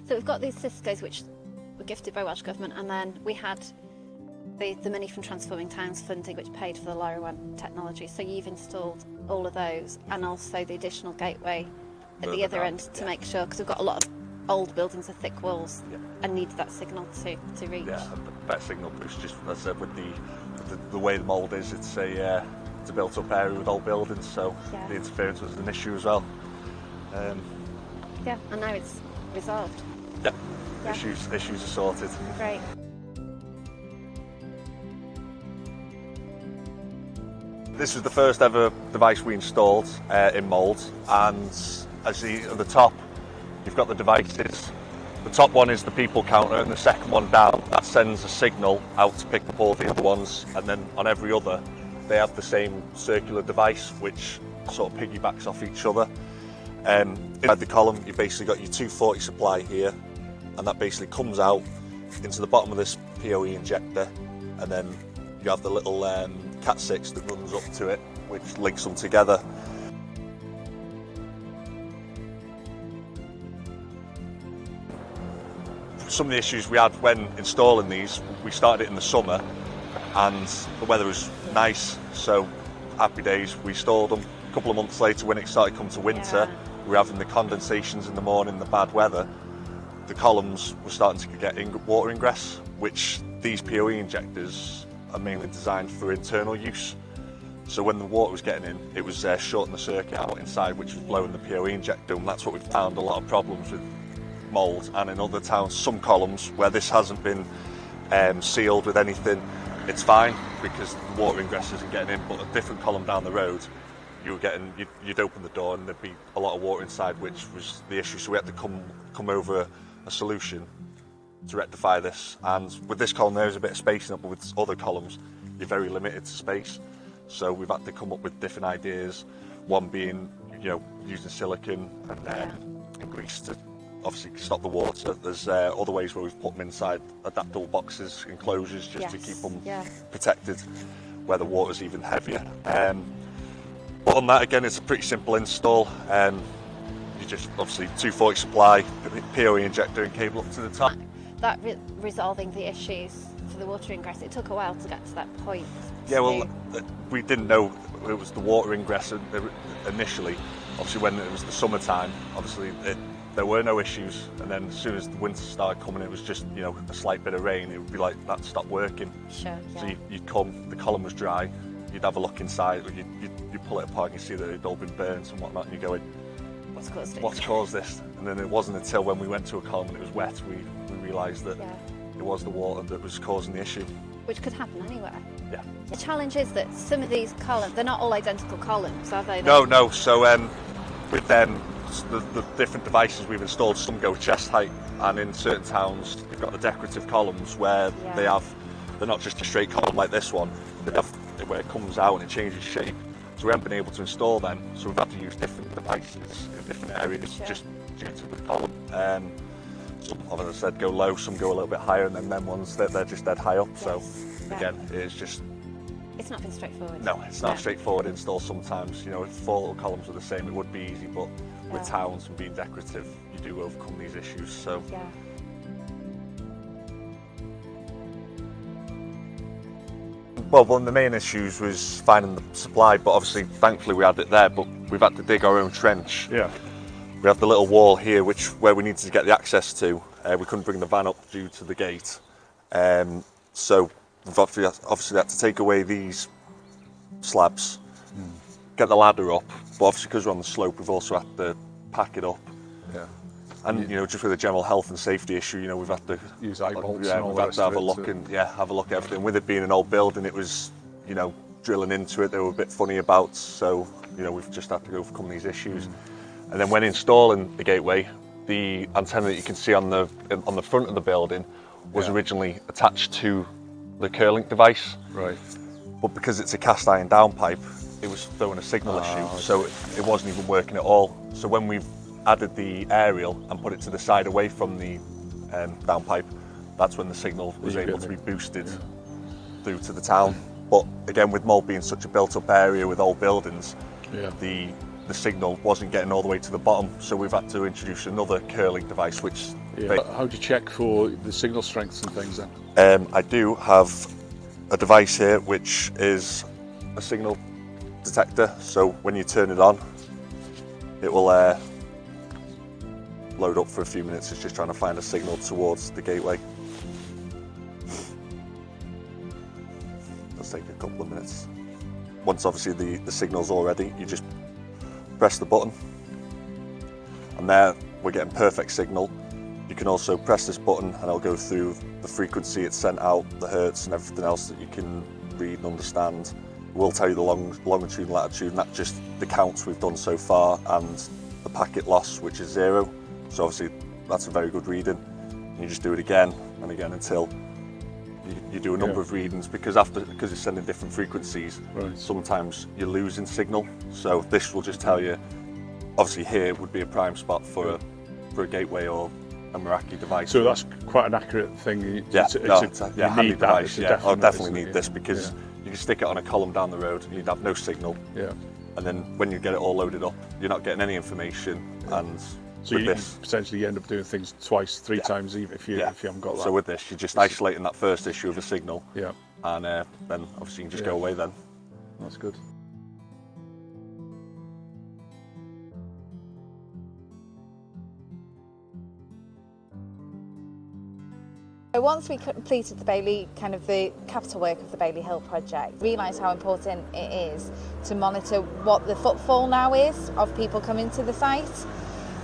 So we've got these Ciscos which were gifted by Welsh Government, and then we had the money from Transforming Towns funding which paid for the LoRaWAN technology. So you've installed all of those, and also the additional gateway at the other end to make sure, because we've got a lot of old buildings with thick walls and need that signal to reach. Yeah, that signal boost, just as I said, with the way the mould is, it's a built up area with old buildings, so the interference was an issue as well. Yeah, and now it's resolved. Yeah. Issues are sorted. Great. This was the first ever device we installed in mould, and as you see at the top, you've got the devices. The top one is the people counter, and the second one down, that sends a signal out to pick up all the other ones, and then on every other, they have the same circular device, which sort of piggybacks off each other. Inside the column, you've basically got your 240 supply here, and that basically comes out into the bottom of this PoE injector, and then you have the little Cat6 that runs up to it, which links them together. Some of the issues we had when installing these, we started it in the summer and the weather was nice, so happy days. We installed them. A couple of months later, when it started coming to winter, we were having the condensations in the morning, the bad weather. The columns were starting to get water ingress, which these PoE injectors are mainly designed for internal use. So when the water was getting in, it was shorting the circuit out inside, which was blowing the PoE injector, and that's what we've found a lot of problems with mould. And in other towns, some columns where this hasn't been sealed with anything, it's fine because the water ingress isn't getting in, but a different column down the road, you'd open the door and there'd be a lot of water inside, which was the issue. So we had to come over a solution to rectify this. And with this column there is a bit of spacing up, but with other columns you're very limited to space. So we've had to come up with different ideas. One being, using silicone and grease to obviously stop the water. There's other ways where we've put them inside adaptable boxes, enclosures, just to keep them protected where the water's even heavier. But on that, again, it's a pretty simple install. You just obviously 240 supply, PoE injector and cable up to the top. That resolving the issues for the water ingress, it took a while to get to that point. Yeah, well, we didn't know it was the water ingress initially. Obviously, when it was the summertime, obviously there were no issues, and then as soon as the winter started coming, it was just a slight bit of rain. It would be like that stopped working. Sure. So you'd come, the column was dry. You'd have a look inside, or you'd pull it apart and you see that it'd all been burnt and whatnot, and you go in, what's caused it? What's caused this? And then it wasn't until when we went to a column and it was wet, we realised that it was the water that was causing the issue. Which could happen anywhere. Yeah. The challenge is that some of these columns, they're not all identical columns, are they? No. So with them, the different devices we've installed, some go chest height, and in certain towns you've got the decorative columns where they're not just a straight column like this one, they have where it comes out and it changes shape. So we haven't been able to install them, so we've had to use different devices in different areas just due to the column. Some, as I said, go low, some go a little bit higher, and then them ones, they're just dead high up. So again, it's just... It's not been straightforward. No, it's not a straightforward install sometimes. If 4 little columns were the same, it would be easy, but with towns and being decorative, you do overcome these issues. So. Yeah. Well, one of the main issues was finding the supply, but obviously, thankfully, we had it there, but we've had to dig our own trench. Yeah. We have the little wall here, where we needed to get the access to. We couldn't bring the van up due to the gate. So we've obviously had to take away these slabs, get the ladder up, but obviously because we're on the slope, we've also had to pack it up. Yeah. And just with a general health and safety issue, we've had to use eye bolts. Yeah, we've had to have a look and have a look at everything. With it being an old building, it was drilling into it. They were a bit funny about, so we've just had to overcome these issues. And then when installing the gateway, the antenna that you can see on the front of the building was originally attached to the curlink device. Right. But because it's a cast iron downpipe, it was throwing a signal issue, so it wasn't even working at all. So when we've added the aerial and put it to the side away from the downpipe, that's when the signal was able to be boosted through to the town. But again, with mould being such a built-up area with old buildings, the the signal wasn't getting all the way to the bottom, so we've had to introduce another curling device, which... How do you check for the signal strengths and things then? I do have a device here which is a signal detector, so when you turn it on, it will load up for a few minutes. It's just trying to find a signal towards the gateway. It'll take a couple of minutes. Once obviously the signal's all ready, you just press the button, and there we're getting perfect signal. You can also press this button and it'll go through the frequency it's sent out, the hertz and everything else that you can read and understand. It will tell you the longitude and latitude, and that's just the counts we've done so far, and the packet loss, which is 0. So obviously that's a very good reading. And you just do it again and again until you do a number of readings, because it's sending different frequencies, sometimes you're losing signal. So this will just tell you, obviously here would be a prime spot for a gateway or a Meraki device. So that's quite an accurate thing. You need device. I definitely need this, because you can stick it on a column down the road and you'd have no signal. Yeah. And then when you get it all loaded up, you're not getting any information. And so you potentially end up doing things twice, 3 times even if you haven't got that. So with this, you're just isolating that first issue of the signal. Yeah. And then obviously you can just go away then. That's good. Once we completed the Bailey, kind of the capital work of the Bailey Hill project, realised how important it is to monitor what the footfall now is of people coming to the site.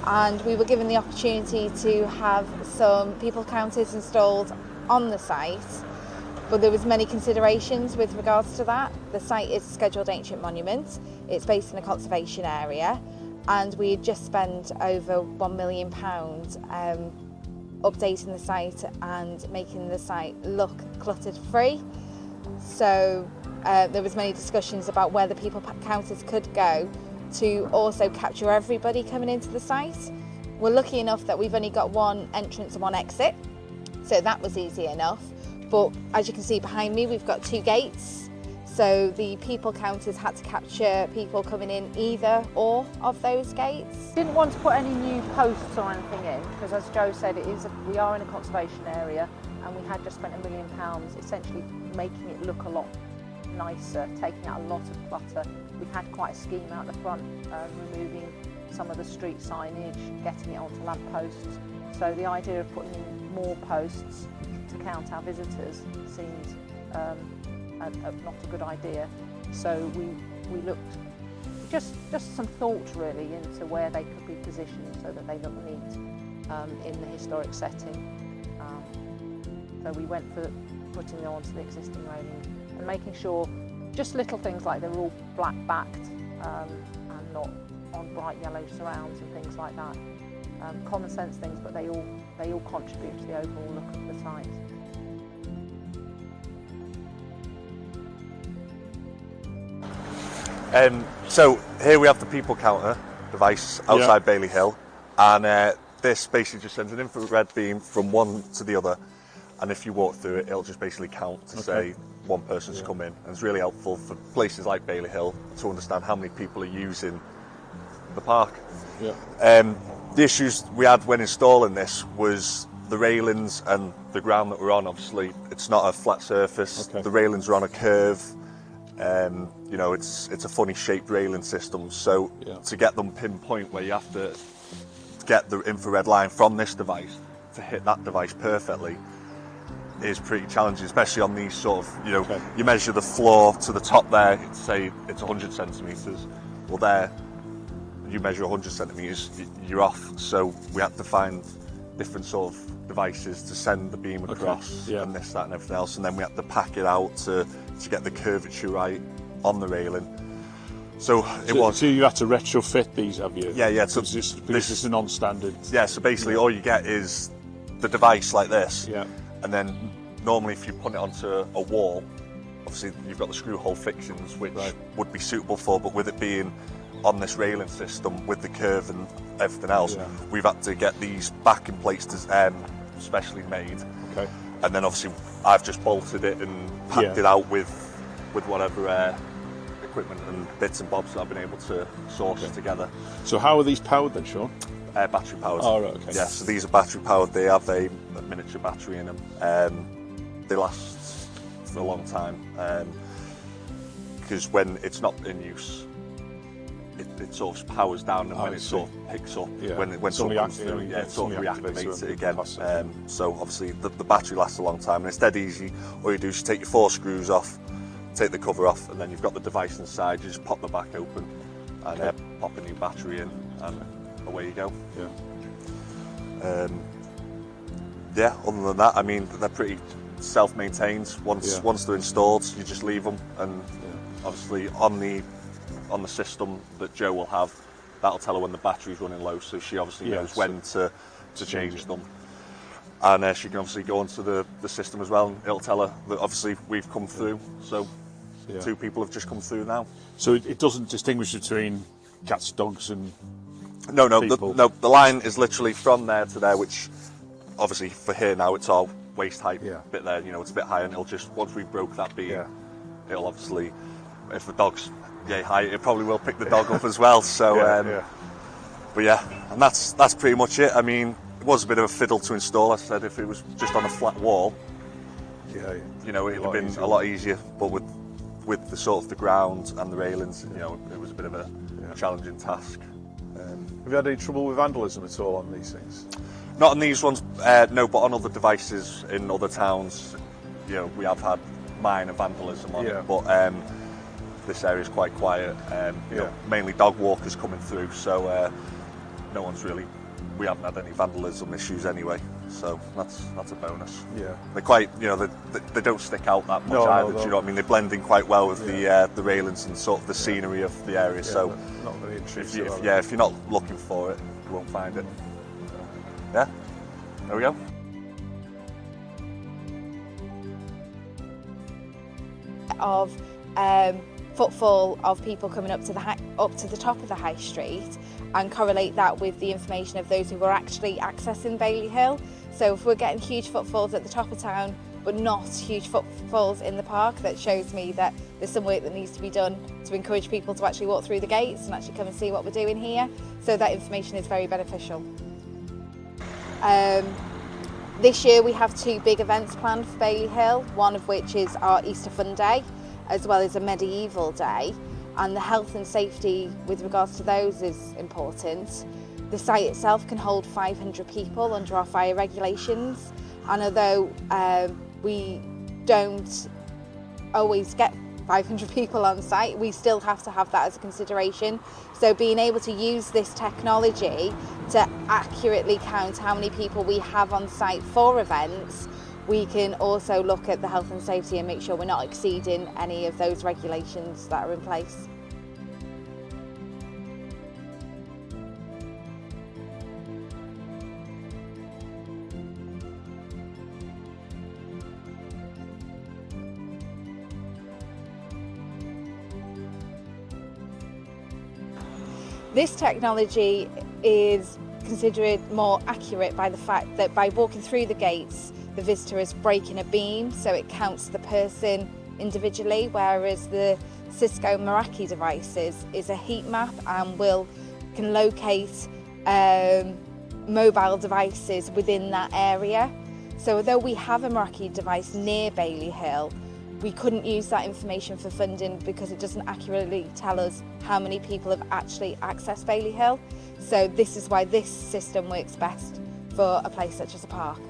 And we were given the opportunity to have some people counters installed on the site, but there was many considerations with regards to that. The site is a scheduled ancient monument, it's based in a conservation area, and we had just spent over £1 million updating the site and making the site look cluttered free. So there was many discussions about where the people counters could go to also capture everybody coming into the site. We're lucky enough that we've only got one entrance and one exit, so that was easy enough. But as you can see behind me, we've got 2 gates. So the people counters had to capture people coming in either or of those gates. Didn't want to put any new posts or anything in, because as Joe said, we are in a conservation area, and we had just spent £1 million essentially making it look a lot nicer, taking out a lot of clutter. We had quite a scheme out the front, removing some of the street signage, getting it onto lamp posts. So the idea of putting in more posts to count our visitors seemed not a good idea. So we looked, just some thought really into where they could be positioned so that they look neat in the historic setting. So we went for putting them onto the existing railing and making sure just little things like they're all black backed and not on bright yellow surrounds and things like that. Common sense things, but they all contribute to the overall look of the site. So here we have the people counter device outside Bailey Hill, and this basically just sends an infrared beam from one to the other, and if you walk through it, it'll just basically count to say one person's come in. And it's really helpful for places like Bailey Hill to understand how many people are using the park. The issues we had when installing this was the railings and the ground that we're on. Obviously it's not a flat surface, the railings are on a curve. You know, it's a funny shaped railing system, so to get them pinpoint where you have to get the infrared line from this device to hit that device perfectly is pretty challenging, especially on these sort of, you know, you measure the floor to the top there, say it's 100 centimetres, well there you measure 100 centimetres, you're off. So we had to find different sort of devices to send the beam across and this, that and everything else, and then we had to pack it out to get the curvature right on the railing. So you had to retrofit these, have you? Yeah. So this is a non-standard. Yeah. So basically, all you get is the device like this. Yeah. And then normally, if you put it onto a wall, obviously you've got the screw hole fixings, which would be suitable for. But with it being on this railing system with the curve and everything else, we've had to get these backing plates specially made. Okay. And then obviously I've just bolted it and packed it out with whatever equipment and bits and bobs that I've been able to source together. So how are these powered then, Sean? Battery powered. Oh, right, okay. Yeah, so these are battery powered. They have a miniature battery in them. They last for a long time because when it's not in use, it sort of powers down, and when it sort of picks up, when someone comes through, it sort of reactivates it again. So obviously the battery lasts a long time, and it's dead easy. All you do is you take your 4 screws off, take the cover off, and then you've got the device inside. You just pop the back open and pop a new battery in, and away you go. Other than that, I mean, they're pretty self-maintained. Once they're installed, you just leave them, and obviously on the system that Jo will have, that'll tell her when the battery's running low, so she obviously knows when to change them. And she can obviously go onto the system as well, and it'll tell her that obviously we've come through, so 2 people have just come through now. So it doesn't distinguish between cats, dogs and No, people? the line is literally from there to there, which obviously for here now it's all waist height bit there, it's a bit higher, and it'll just, once we broke that beam, it'll obviously, if the dog's yay high, it probably will pick the dog up as well. So, but and that's pretty much it. I mean, it was a bit of a fiddle to install. I said if it was just on a flat wall, it would have been a lot easier. But with the sort of the ground and the railings, it was a bit of a challenging task. Have you had any trouble with vandalism at all on these things? Not on these ones, no, but on other devices in other towns, we have had minor vandalism on it, but this area is quite quiet. Mainly dog walkers coming through, so no one's really. We haven't had any vandalism issues anyway, so that's a bonus. They're quite, they don't stick out that much either. Do you know what I mean? They blend in quite well with the railings and sort of the scenery of the area. So not very intrusive. if you're not looking for it, you won't find it. Yeah, there we go. Of footfall of people coming up to the top of the high street, and correlate that with the information of those who are actually accessing Bailey Hill. So if we're getting huge footfalls at the top of town but not huge footfalls in the park, that shows me that there's some work that needs to be done to encourage people to actually walk through the gates and actually come and see what we're doing here. So that information is very beneficial. This year we have 2 big events planned for Bailey Hill, one of which is our Easter Fun Day, as well as a medieval day, and the health and safety with regards to those is important. The site itself can hold 500 people under our fire regulations, and although we don't always get 500 people on site, we still have to have that as a consideration. So being able to use this technology to accurately count how many people we have on site for events, we can also look at the health and safety and make sure we're not exceeding any of those regulations that are in place. This technology is considered more accurate by the fact that by walking through the gates, the visitor is breaking a beam, so it counts the person individually, whereas the Cisco Meraki devices is a heat map and can locate mobile devices within that area. So although we have a Meraki device near Bailey Hill, we couldn't use that information for funding because it doesn't accurately tell us how many people have actually accessed Bailey Hill. So this is why this system works best for a place such as a park.